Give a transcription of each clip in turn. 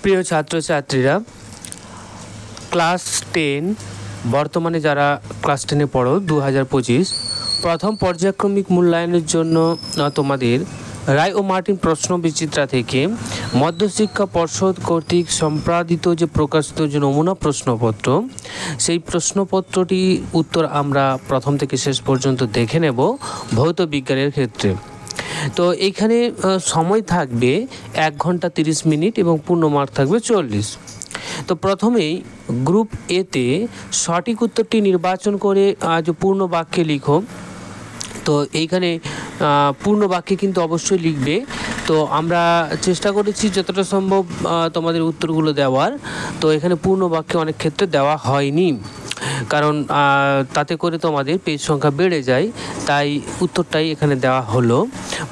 প্রিয় ছাত্রছাত্রীরা, ক্লাস 10 বর্তমানে যারা ক্লাস 10-এ পড়ো 2025 প্রথম পর্যায়ক্রমিক মূল্যায়নের জন্য তোমাদের রায় ও মার্টিন প্রশ্ন বিচিত্রা থেকে মধ্যশিক্ষা পর্ষদ কর্তৃক সম্পাদিত যে প্রকাশিত যে নমুনা প্রশ্নপত্র, সেই প্রশ্নপত্রটি উত্তর আমরা প্রথম থেকে শেষ পর্যন্ত দেখে নেব ভৌত বিজ্ঞানের ক্ষেত্রে। তো এইখানে সময় থাকবে 1 ঘন্টা 30 মিনিট এবং পূর্ণ মার্ক থাকবে 40। তো প্রথমেই গ্রুপ এতে সঠিক উত্তরটি নির্বাচন করে পূর্ণ বাক্যে লিখো। তো এইখানে পূর্ণ বাক্যে কিন্তু অবশ্যই লিখবে। তো আমরা চেষ্টা করেছি যতটা সম্ভব তোমাদের উত্তরগুলো দেওয়ার। তো এখানে পূর্ণ বাক্যে অনেক ক্ষেত্রে দেওয়া হয়নি, কারণ তাতে করে তোমাদের পেজ সংখ্যা বেড়ে যায়, তাই উত্তরটাই এখানে দেওয়া হলো,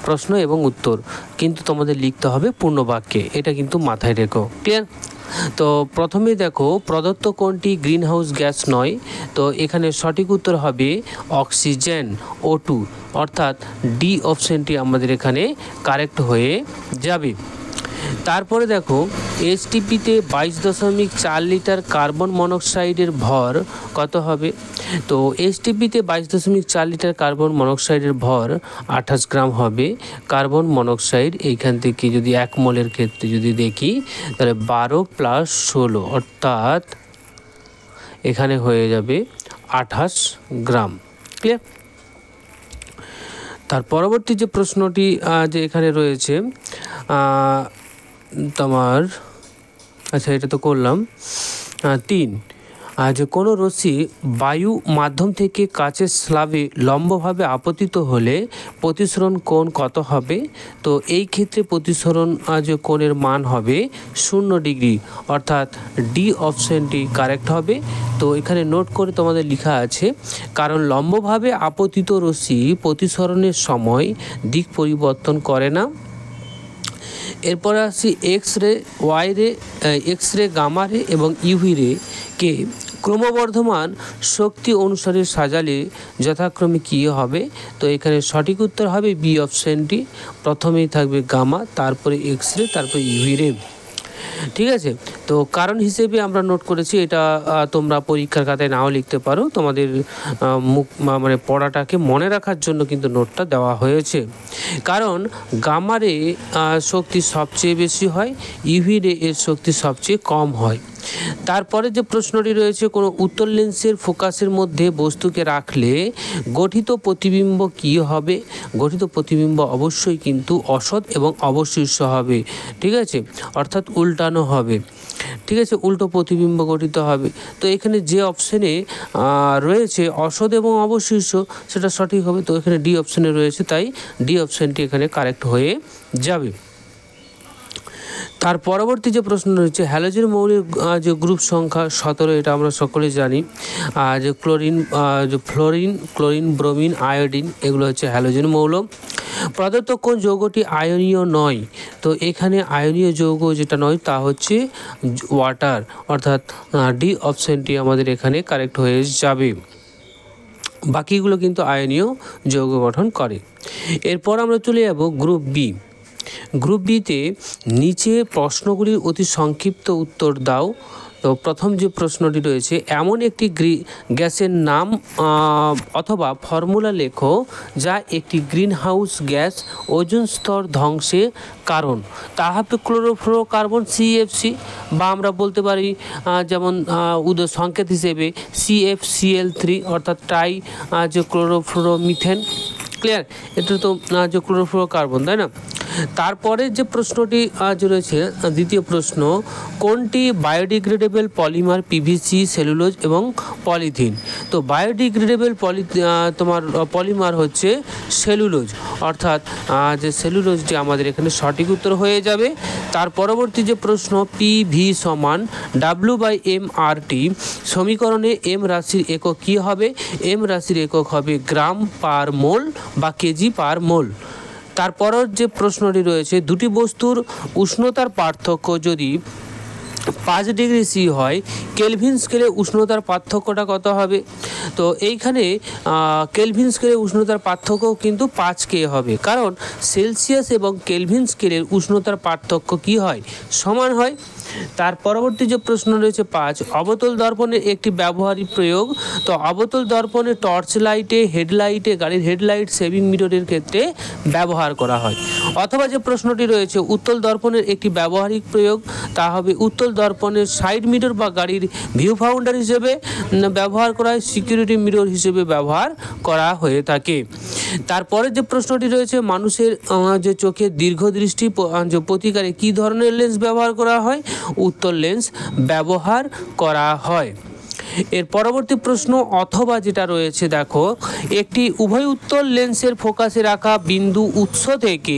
প্রশ্ন এবং উত্তর কিন্তু তোমাদের লিখতে হবে পূর্ণ বাক্যে, এটা কিন্তু মাথায় রেখো। ক্লিয়ার? তো প্রথমে দেখো, প্রদত্ত কোনটি গ্রিন হাউস গ্যাস নয়? তো এখানে সঠিক উত্তর হবে অক্সিজেন, O2, অর্থাৎ ডি অপশনটি আমাদের এখানে কারেক্ট হয়ে যাবে। তারপরে দেখো, এসটিপিতে 22.4 লিটার কার্বন মনোক্সাইডের ভর কত হবে? তো এসটিপিতে 22.4 লিটার কার্বন মনোক্সাইডের ভর 28 গ্রাম হবে। কার্বন মনোক্সাইড এইখান থেকে যদি 1 মোলের ক্ষেত্রে যদি দেখি, তাহলে 12 + 16 অর্থাৎ এখানে হয়ে যাবে 28 গ্রাম। ক্লিয়ার? তার পরবর্তী যে প্রশ্নটি যে এখানে রয়েছে তোমার, আচ্ছা এটা তো করলাম। 3, যে কোনো রশ্মি বায়ু মাধ্যম থেকে কাচের স্ল্যাবে লম্বভাবে আপতিত হলে প্রতিসরণ কোণ কত হবে? তো এই ক্ষেত্রে প্রতিসরণ যে কোণের মান হবে 0 ডিগ্রি, অর্থাৎ ডি অপশনটি কারেক্ট হবে। তো এখানে নোট করে তোমাদের লেখা আছে, কারণ লম্বভাবে আপতিত রশ্মি প্রতিসরণের সময় দিক পরিবর্তন করে না। এরপরে আসছি এক্স রে, ওয়াই রে, এক্স রে, গামা রে এবং ইউভি রে কে ক্রমবর্ধমান শক্তি অনুসারে সাজালে যথাক্রমে কী হবে? তো এখানে সঠিক উত্তর হবে বি অপশনটি। প্রথমেই থাকবে গামা, তারপরে এক্স রে, তারপরে ইউভি রে। ঠিক আছে? তো কারণ হিসেবে আমরা নোট করেছি, এটা তোমরা পরীক্ষার খাতায় নাও লিখতে পারো, তোমাদের মানে পড়াটাকে মনে রাখার জন্য কিন্তু নোটটা দেওয়া হয়েছে। কারণ গামা রে শক্তি সবচেয়ে বেশি হয়, ইউভি রে এর শক্তি সবচেয়ে কম হয়। তারপরে যে প্রশ্নটি রয়েছে, কোনো উত্তল লেন্সের ফোকাসের মধ্যে বস্তুকে রাখলে গঠিত প্রতিবিম্ব কী হবে? গঠিত প্রতিবিম্ব অবশ্যই কিন্তু অসৎ এবং অবশীর্ষ হবে। ঠিক আছে? অর্থাৎ উল্টানো হবে। ঠিক আছে? উল্টো প্রতিবিম্ব গঠিত হবে। তো এখানে যে অপশানে রয়েছে অসৎ এবং অবশীর্ষ, সেটা সঠিক হবে। তো এখানে ডি অপশানে রয়েছে, তাই ডি অপশানটি এখানে কারেক্ট হয়ে যাবে। তার পরবর্তী যে প্রশ্ন রয়েছে, হ্যালোজেন মৌলের যে গ্রুপ সংখ্যা 17, এটা আমরা সকলে জানি। যে ফ্লোরিন, ক্লোরিন, ব্রোমিন, আয়োডিন, এগুলো হচ্ছে হ্যালোজেন মৌল। প্রদত্ত কোন যৌগটি আয়নীয় নয়? তো এখানে আয়নীয় যৌগ যেটা নয় তা হচ্ছে ওয়াটার, অর্থাৎ ডি অপশনটি আমাদের এখানে কারেক্ট হয়ে যাবে। বাকিগুলো কিন্তু আয়নীয় যৌগ গঠন করে। এরপর আমরা চলে যাব গ্রুপ বি। গ্রুপ বিতে নিচে প্রশ্নগুলির অতি সংক্ষিপ্ত উত্তর দাও। তো প্রথম যে প্রশ্নটি রয়েছে, এমন একটি গ্যাসের নাম অথবা ফর্মুলা লেখো যা একটি গ্রিন হাউস গ্যাস ওজোন স্তর ধ্বংসের কারণ। তা হবে ক্লোরোফ্লোরোকার্বন, CFC, বা আমরা বলতে পারি যেমন সংকেত হিসেবে CFCl3, অর্থাৎ ট্রাই যে ক্লোরোফ্লোরোমিথেন। ক্লিয়ার? এটা তো যে ক্লোরোফ্লোরোকার্বন, তাই না? তারপরে যে প্রশ্নটি যে রয়েছে, দ্বিতীয় প্রশ্ন, কোনটি বায়োডিগ্রেডেবল পলিমার PVC, সেলুলোজ এবং পলিথিন? তো বায়োডিগ্রেডেবল তোমার পলিমার হচ্ছে সেলুলোজ, অর্থাৎ যে সেলুলোজটি আমাদের এখানে সঠিক উত্তর হয়ে যাবে। তার পরবর্তী যে প্রশ্ন, PV = W/mRT সমীকরণে এম রাশির একক কী হবে? এম রাশির একক হবে গ্রাম পার মোল বা কেজি পার মোল। তারপরের যে প্রশ্নটি রয়েছে, দুটি বস্তুর উষ্ণতার পার্থক্য যদি 5 ডিগ্রি সি হয়, কেলভিন স্কেলে উষ্ণতার পার্থক্যটা কত হবে? তো এইখানে কেলভিন স্কেলে উষ্ণতার পার্থক্য কিন্তু 5K হবে, কারণ সেলসিয়াস এবং কেলভিন স্কেলের উষ্ণতার পার্থক্য কি হয়? সমান হয়। তার পরবর্তী যে প্রশ্ন রয়েছে 5, অবতল দর্পণের একটি ব্যবহারিক প্রয়োগ। তো অবতল দর্পণে টর্চ লাইটে, হেডলাইটে, গাড়ির হেডলাইট, সেভিং মিররের ক্ষেত্রে ব্যবহার করা হয়। অথবা যে প্রশ্নটি রয়েছে উত্তল দর্পণের একটি ব্যবহারিক প্রয়োগ, তা হবে উত্তল দর্পণের সাইড মিরর বা গাড়ির ভিউ ফাউন্ডার হিসেবে ব্যবহার করা হয়, সিকিউরিটি মিরর হিসেবে ব্যবহার করা হয়ে থাকে। তারপরে যে প্রশ্নটি রয়েছে মানুষের যে চোখের দীর্ঘদৃষ্টি প্রতিকারে কী ধরনের লেন্স ব্যবহার করা হয়, উত্তল লেন্স ব্যবহার করা হয়। এর পরবর্তী প্রশ্ন অথবা যেটা রয়েছে দেখো, একটি উভয় উত্তল লেন্সের ফোকাসে রাখা বিন্দু উৎস থেকে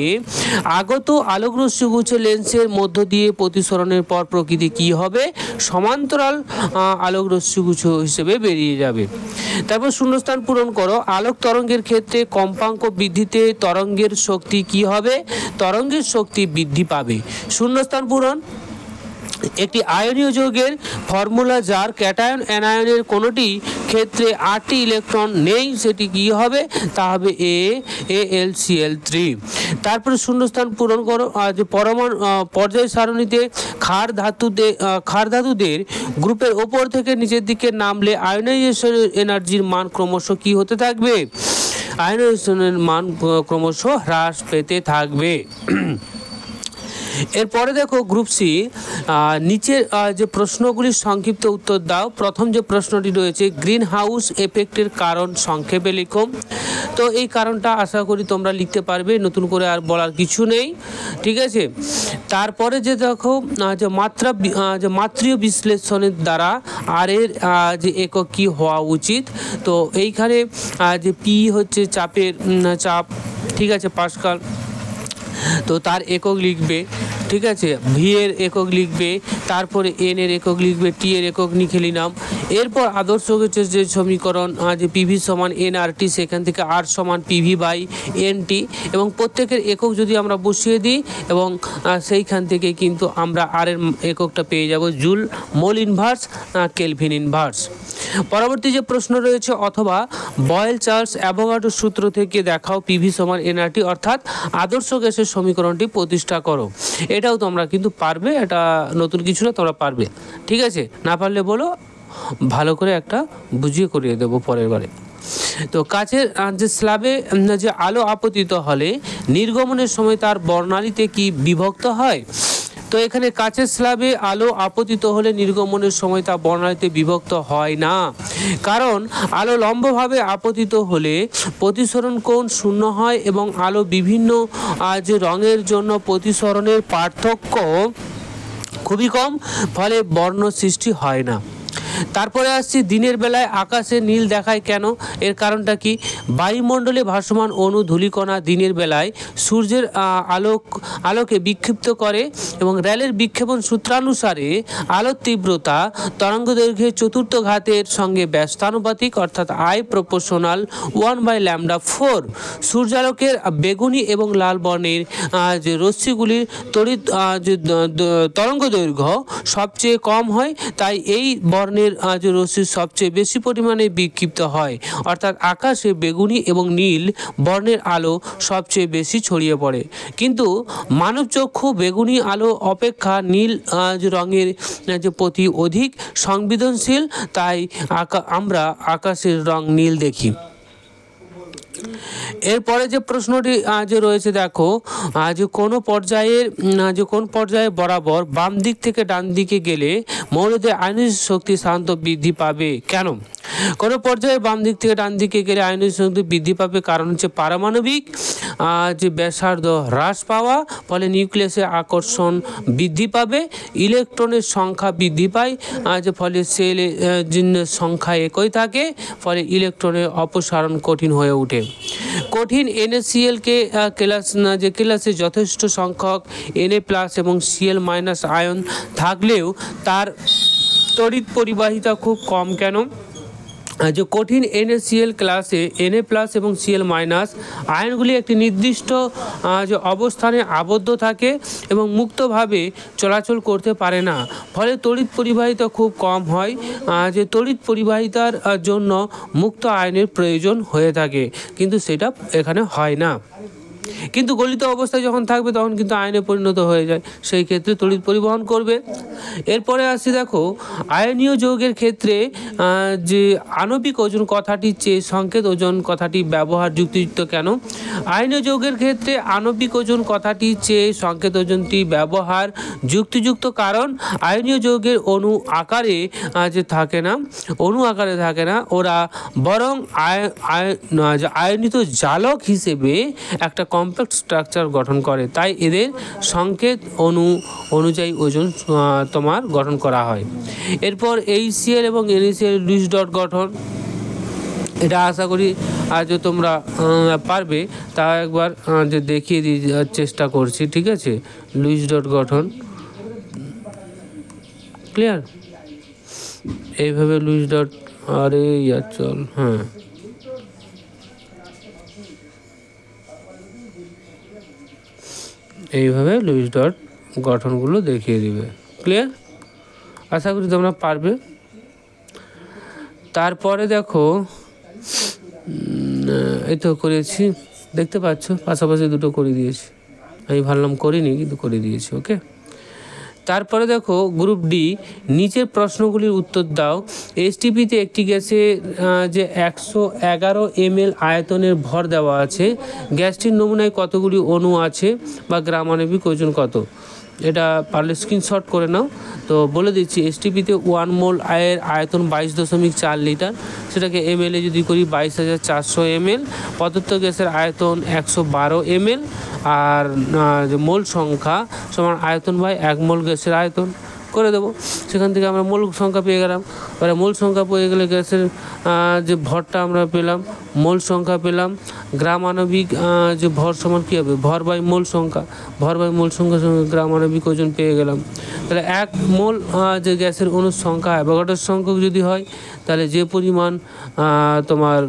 আগত আলোকরশ্মিগুচ্ছ লেন্সের মধ্য দিয়ে প্রতিসরণের পর প্রকৃতি কী হবে, সমান্তরাল আলোকরশ্মিগুচ্ছ হিসেবে বেরিয়ে যাবে। তারপর শূন্যস্থান পূরণ করো। আলোক তরঙ্গের ক্ষেত্রে কম্পাঙ্ক বৃদ্ধিতে তরঙ্গের শক্তি কী হবে, তরঙ্গের শক্তি বৃদ্ধি পাবে। শূন্যস্থান পূরণ। একটি আয়নীয় যৌগের ফর্মুলা যার ক্যাটায়ন অ্যানায়নের কোনোটি ক্ষেত্রে 8টি ইলেকট্রন নেই, সেটি কি হবে, তা হবে AlCl3। তারপরে শূন্যস্থান পূরণ করো। যে পরমাণু পর্যায় সারণীতে ক্ষার ধাতুদের গ্রুপের ওপর থেকে নিচের দিকে নামলে আয়নাইজেশন এনার্জির মান ক্রমশ কি হতে থাকবে, আয়নাইজেশনের মান ক্রমশ হ্রাস পেতে থাকবে। এরপরে দেখো গ্রুপ সি, নিচের যে প্রশ্নগুলির সংক্ষিপ্ত উত্তর দাও। প্রথম যে প্রশ্নটি রয়েছে গ্রিন হাউস এফেক্টের কারণ সংক্ষেপে লিখো। তো এই কারণটা আশা করি তোমরা লিখতে পারবে, নতুন করে আর বলার কিছু নেই, ঠিক আছে। তারপরে যে দেখো যে মাত্রীয় বিশ্লেষণের দ্বারা আর এর যে একক কী হওয়া উচিত। তো এইখানে যে পি হচ্ছে চাপ, ঠিক আছে, পাস্কাল, তো তার একক লিখবে, ঠিক আছে, ভি এর একক লিখবে, তারপরে এন এর একক লিখবে, টি এর একক লিখে নিলাম। এরপর আদর্শ গেছে যে সমীকরণ যে পিভি সমান এন আর টি, সেখান থেকে আর সমান পিভি বাই এন টি, এবং প্রত্যেকের একক যদি আমরা বসিয়ে দিই এবং সেইখান থেকে কিন্তু আমরা আর এর এককটা পেয়ে যাব joule, mole inverse, kelvin inverse. পরবর্তী যে প্রশ্ন রয়েছে অথবা বয়েল চার্লস অ্যাভোগাড্রো সূত্র থেকে দেখাও পিভি সমান এনআরটি, অর্থাৎ আদর্শ গ্যাসের সমীকরণটি প্রতিষ্ঠা করো। এটাও তোমরা কিন্তু পারবে, এটা নতুন কিছু না, তোমরা পারবে, ঠিক আছে। না পারলে বলো, ভালো করে একটা বুঝিয়ে করিয়ে দেবো পরের বারে। তো কাচের যে স্ল্যাবে যে আলো আপতিত হলে নির্গমনের সময় তার বর্ণালীতে কি বিভক্ত হয়। তো এখানে কাচের স্ল্যাবে আলো আপতিত হলে নির্গমনের সময় তা বর্ণালীতে বিভক্ত হয় না, কারণ আলো লম্বভাবে আপতিত হলে প্রতিসরণ কোণ শূন্য হয় এবং আলো বিভিন্ন যে রঙের জন্য প্রতিসরণের পার্থক্য খুবই কম, ফলে বর্ণ সৃষ্টি হয় না। তারপরে আসছি দিনের বেলায় আকাশে নীল দেখায় কেন, এর কারণটা কি, বায়ুমণ্ডলে ভাসমান অণু ধূলিকণা দিনের বেলায় সূর্যের আলোকে বিক্ষিপ্ত করে এবং র্যালের বিক্ষেপণ সূত্রানুসারে আলোর তীব্রতা তরঙ্গদৈর্ঘ্যের চতুর্থ ঘাতের সঙ্গে ব্যস্তানুপাতিক, অর্থাৎ I প্রপোর্শনাল 1/λ4। সূর্যালোকের বেগুনি এবং লাল বর্ণের যে রশ্মিগুলির তড়িৎ যে তরঙ্গদৈর্ঘ্য সবচেয়ে কম হয়, তাই এই বর্ণের যে রশ্মি সবচেয়ে বেশি পরিমাণে বিক্ষিপ্ত হয়, অর্থাৎ আকাশে বেগুনি এবং নীল বর্ণের আলো সবচেয়ে বেশি ছড়িয়ে পড়ে। কিন্তু মানব চক্ষু বেগুনি আলো অপেক্ষা নীল রঙের যে প্রতি অধিক সংবেদনশীল, তাই আমরা আকাশের রং নীল দেখি। এরপরে যে প্রশ্নটি যে রয়েছে দেখো, যে কোন পর্যায়ে বরাবর বাম দিক থেকে ডান দিকে গেলে মৌলদের আয়নিক শক্তি সাধারণত বৃদ্ধি পাবে কেন। কোনো পর্যায়ে বাম দিক থেকে ডান দিকে গেলে আয়নিক শক্তি বৃদ্ধি পাবে, কারণ হচ্ছে পারমাণবিক যে ব্যাসার্ধ হ্রাস পাওয়া, ফলে নিউক্লিয়াসের আকর্ষণ বৃদ্ধি পাবে, ইলেকট্রনের সংখ্যা বৃদ্ধি পায়, যে ফলে সেলের সংখ্যা একই থাকে, ফলে ইলেকট্রনের অপসারণ কঠিন হয়ে ওঠে। কঠিন NaCl কে ক্লাসে যথেষ্ট সংখ্যক Na+ এবং Cl- আয়ন থাকলেও তার তড়িৎ পরিবাহিতা খুব কম কেন। যে কঠিন NaCl ক্লাসে Na+ এবং Cl- আয়নগুলি একটি নির্দিষ্ট যে অবস্থানে আবদ্ধ থাকে এবং মুক্তভাবে চলাচল করতে পারে না, ফলে তড়িৎ পরিবাহিতা খুব কম হয়। যে তড়িৎ পরিবাহিতার জন্য মুক্ত আয়নের প্রয়োজন হয়ে থাকে, কিন্তু সেটা এখানে হয় না। কিন্তু গলিত অবস্থায় যখন থাকবে তখন কিন্তু আয়নে পরিণত হয়ে যায়, সেই ক্ষেত্রে তড়িৎ পরিবহন করবে। এরপরে আসি দেখো, আয়নীয় যৌগের ক্ষেত্রে যে আণবিক ওজন কথাটির চেয়ে সংকেত ওজন কথাটি ব্যবহার যুক্তিযুক্ত কেন? আয়নীয় যৌগের ক্ষেত্রে আণবিক ওজন কথাটির চেয়ে সংকেত ওজনটি ব্যবহার যুক্তিযুক্ত, কারণ আয়নীয় যৌগের অণু আকারে থাকে না, ওরা বরং আয়নিত জালক হিসেবে একটা কমপ্লেক্স স্ট্রাকচার গঠন করে, তাই এদের সংকেত অনুযায়ী ওজন তোমার গঠন করা হয়। এরপর HCl এবং NaCl লুইস ডট গঠন, এটা আশা করি আজ তোমরা পারবে, তা একবার যে দেখিয়ে দেওয়ার চেষ্টা করছি, ঠিক আছে। লুইস ডট গঠন ক্লিয়ার, এইভাবে লুইস ডট, আরে ইয়ার চল, হ্যাঁ এইভাবে লুইস ডট গঠনগুলো দেখিয়ে দিবে। ক্লিয়ার, আশা করি তোমরা পারবে। তারপরে দেখো, এই তো করেছি, দেখতে পাচ্ছ পাশাপাশি দুটো করে দিয়েছি, আমি ভাবলাম করিনি কিন্তু করে দিয়েছি। ওকে, তারপরে দেখো গ্রুপ ডি, নিচের প্রশ্নগুলির উত্তর দাও। এসটিপিতে একটি গ্যাসে যে 111 ml আয়তনের ভর দেওয়া আছে, গ্যাসটির নমুনায় কতগুলি অণু আছে বা গ্রাম আণবিক ওজন কত? এটা পারলে স্ক্রিনশট করে নাও। তো বলে দিচ্ছি, এসটিপিতে 1 মোল এর আয়তন 22.4 লিটার, সেটাকে ml এ যদি করি 22,400 ml। পদার্থ গ্যাসের আয়তন 112 ml, আর মোল সংখ্যা সমান আয়তন বাই 1 মোল গ্যাসের আয়তন করে দেবো। সেখান থেকে আমরা মোল সংখ্যা পেয়ে গেলাম। এবারে মোল সংখ্যা পেয়ে গেলে গ্যাসের যে ভরটা আমরা পেলাম, মোল সংখ্যা পেলাম। গ্রাম আণবিক যে ভর সমান কী হবে, ভর বাই মোল সংখ্যা, ভর বাই মোল সংখ্যার সঙ্গে গ্রাম আণবিক ওজন পেয়ে গেলাম। তাহলে 1 মোল যে গ্যাসের অণুর সংখ্যা অ্যাভোগাড্রোর সংখ্যক যদি হয়, তাহলে যে পরিমাণ তোমার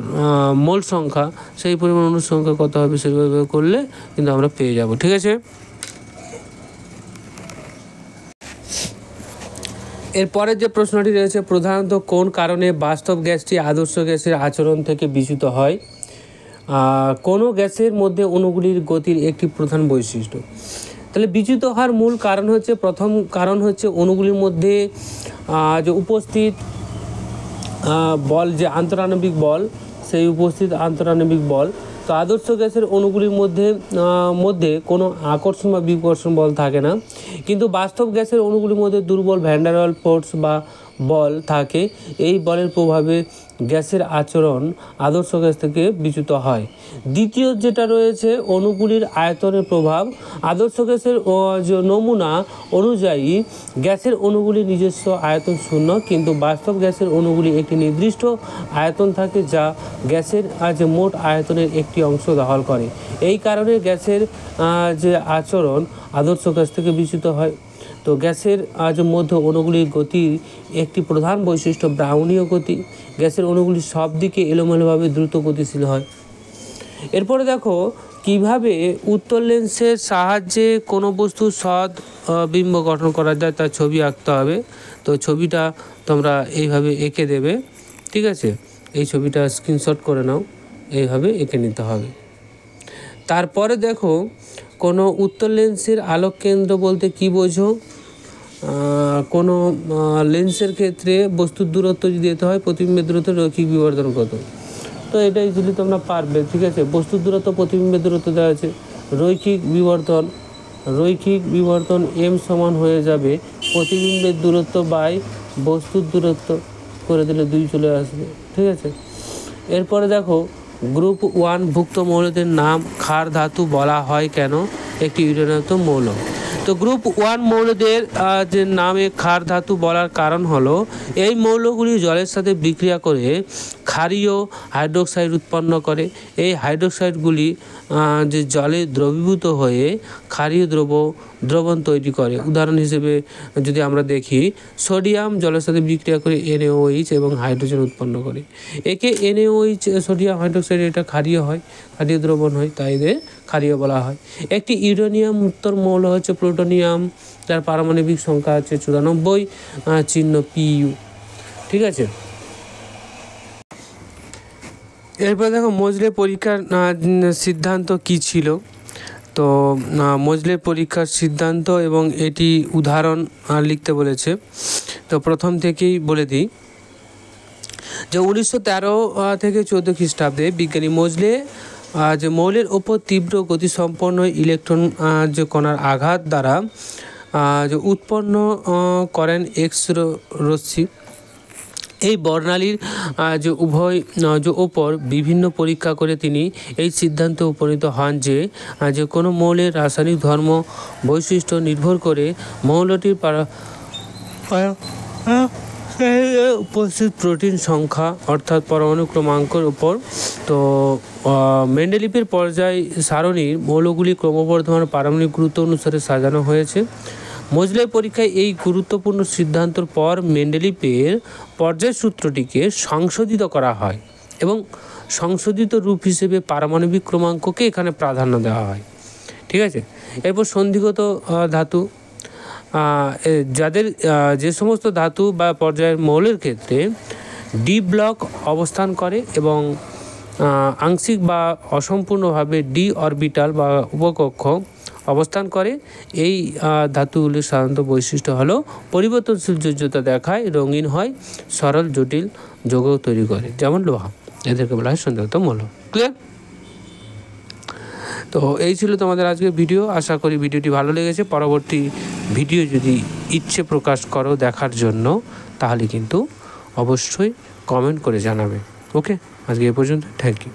মোল সংখ্যা, সেই পরিমাণ অণুর সংখ্যা কত হবে সেভাবে করলে কিন্তু আমরা পেয়ে যাব। ঠিক আছে, এরপরের যে প্রশ্নটি রয়েছে, প্রধানত কোন কারণে বাস্তব গ্যাসটি আদর্শ গ্যাসের আচরণ থেকে বিচ্যুত হয়? কোনো গ্যাসের মধ্যে অণুগুলির গতির একটি প্রধান বৈশিষ্ট্য। তাহলে বিচ্যুত হওয়ার মূল কারণ হচ্ছে, প্রথম কারণ হচ্ছে অণুগুলির মধ্যে যে উপস্থিত বল, যে আন্তরাণবিক বল, সেই উপস্থিত আন্তরাণবিক বল। তো আদর্শ গ্যাসের অণুগুলির মধ্যে কোনো আকর্ষণ বা বিকর্ষণ বল থাকে না, কিন্তু বাস্তব গ্যাসের অণুগুলির মধ্যে দুর্বল ভ্যান ডার ওয়াল ফোর্স বা বল থাকে। এই বলের প্রভাবে গ্যাসের আচরণ আদর্শ গ্যাস থেকে বিচ্যুত হয়। দ্বিতীয় যেটা রয়েছে, অণুগুলির আয়তনের প্রভাব। আদর্শ গ্যাসের যে নমুনা অনুযায়ী গ্যাসের অণুগুলির নিজস্ব আয়তন শূন্য, কিন্তু বাস্তব গ্যাসের অণুগুলি একটি নির্দিষ্ট আয়তন থাকে, যা গ্যাসের যে মোট আয়তনের একটি অংশ দখল করে। এই কারণে গ্যাসের যে আচরণ আদর্শ গ্যাস থেকে বিচ্যুত হয়। তো গ্যাসের মধ্যে অণুগুলির গতির একটি প্রধান বৈশিষ্ট্য ব্রাউনীয় গতি। গ্যাসের অণুগুলি সব দিকে এলোমেলোভাবে দ্রুত গতিশীল হয়। এরপরে দেখো, কিভাবে উত্তর লেন্সের সাহায্যে কোনো বস্তুর সৎ বিম্ব গঠন করা যায়, তার ছবি আঁকতে হবে। তো ছবিটা তোমরা এইভাবে এঁকে দেবে, ঠিক আছে। এই ছবিটা স্ক্রিনশট করে নাও, এইভাবে এঁকে নিতে হবে। তারপরে দেখো, কোনো উত্তর লেন্সের আলোক কেন্দ্র বলতে কি বোঝো? কোনো লেন্সের ক্ষেত্রে বস্তুর দূরত্ব যদি দিতে হয়, প্রতিবিম্বের দূরত্ব রৈখিক বিবর্ধন কত? তো এটা ইজিলি তোমরা পারবে, ঠিক আছে। বস্তুর দূরত্ব প্রতিবিম্বের দূরত্ব দেওয়া আছে, রৈখিক বিবর্ধন m সমান হয়ে যাবে প্রতিবিম্বের দূরত্ব বাই বস্তুর দূরত্ব, করে দিলে 2 চলে আসবে, ঠিক আছে। এরপরে দেখো, গ্রুপ 1 ভুক্ত মৌলদের নাম ক্ষার ধাতু বলা হয় কেন? একটি ইউরেনিয়াম মৌল। তো গ্রুপ 1 মৌলদের যে নামে ক্ষার ধাতু বলার কারণ হলো, এই মৌলগুলি জলের সাথে বিক্রিয়া করে ক্ষারীয় হাইড্রোক্সাইড উৎপন্ন করে। এই হাইড্রোক্সাইডগুলি যে জলে দ্রবীভূত হয়ে ক্ষারীয় দ্রবণ তৈরি করে। উদাহরণ হিসেবে যদি আমরা দেখি, সোডিয়াম জলের সাথে বিক্রিয়া করে NaOH এবং হাইড্রোজেন উৎপন্ন করে। একে NaOH সোডিয়াম হাইড্রোক্সাইড, এটা ক্ষারীয় হয়, ক্ষারীয় দ্রবণ হয়, তাই এদের ক্ষারীয় বলা হয়। একটি ইউরেনিয়াম উত্তর মৌল হচ্ছে প্লুটোনিয়াম, যার পারমাণবিক সংখ্যা আছে 94, চিহ্ন Pu, ঠিক আছে। এরপর দেখো, মোজলে পরীক্ষার সিদ্ধান্ত কি ছিল? তো মোজলের পরীক্ষার সিদ্ধান্ত এবং এটি উদাহরণ লিখতে বলেছে। তো প্রথম থেকেই বলে দিই যে 1913 থেকে 14 খ্রিস্টাব্দে বিজ্ঞানী মোজলে যে মৌলের ওপর তীব্র গতিসম্পন্ন ইলেকট্রন যে কণার আঘাত দ্বারা যে উৎপন্ন করেন এক্স রশ্মি, এই বর্ণালীর যে উভয় যে ওপর বিভিন্ন পরীক্ষা করে তিনি এই সিদ্ধান্তে উপনীত হন যে যে কোনো মৌলের রাসায়নিক ধর্ম বৈশিষ্ট্য নির্ভর করে মৌলটির উপস্থিত প্রোটিন সংখ্যা অর্থাৎ পরমাণু ক্রমাঙ্কের উপর। তো মেন্ডেলিভের পর্যায় সারণীর মৌলগুলি ক্রমবর্ধমান পারমাণবিক গুরুত্ব অনুসারে সাজানো হয়েছে। মোজলের পরীক্ষায় এই গুরুত্বপূর্ণ সিদ্ধান্তর পর মেন্ডেলিভের পর্যায় সূত্রটিকে সংশোধিত করা হয় এবং সংশোধিত রূপ হিসেবে পারমাণবিক ক্রমাঙ্ককে এখানে প্রাধান্য দেওয়া হয়। ঠিক আছে, এরপর সন্ধিগত ধাতু, যাদের যে সমস্ত ধাতু বা পর্যায়ের মৌলের ক্ষেত্রে ডি ব্লক অবস্থান করে এবং আংশিক বা অসম্পূর্ণভাবে ডি অরবিটাল বা উপকক্ষ অবস্থান করে, এই ধাতুগুলির সাধারণত বৈশিষ্ট্য হলো পরিবর্তনশীল যোজ্যতা দেখায়, রঙিন হয়, সরল জটিল যৌগ তৈরি করে, যেমন লোহা। এদেরকে বলা হয় সন্ধিগত মৌল। ক্লিয়ার? তো এই ছিল তোমাদের আজকের ভিডিও। আশা করি ভিডিওটি ভালো লেগেছে। পরবর্তী ভিডিও যদি ইচ্ছে প্রকাশ করো দেখার জন্য, তাহলে কিন্তু অবশ্যই কমেন্ট করে জানাবে। ওকে, আজকে এ পর্যন্ত। Thank you.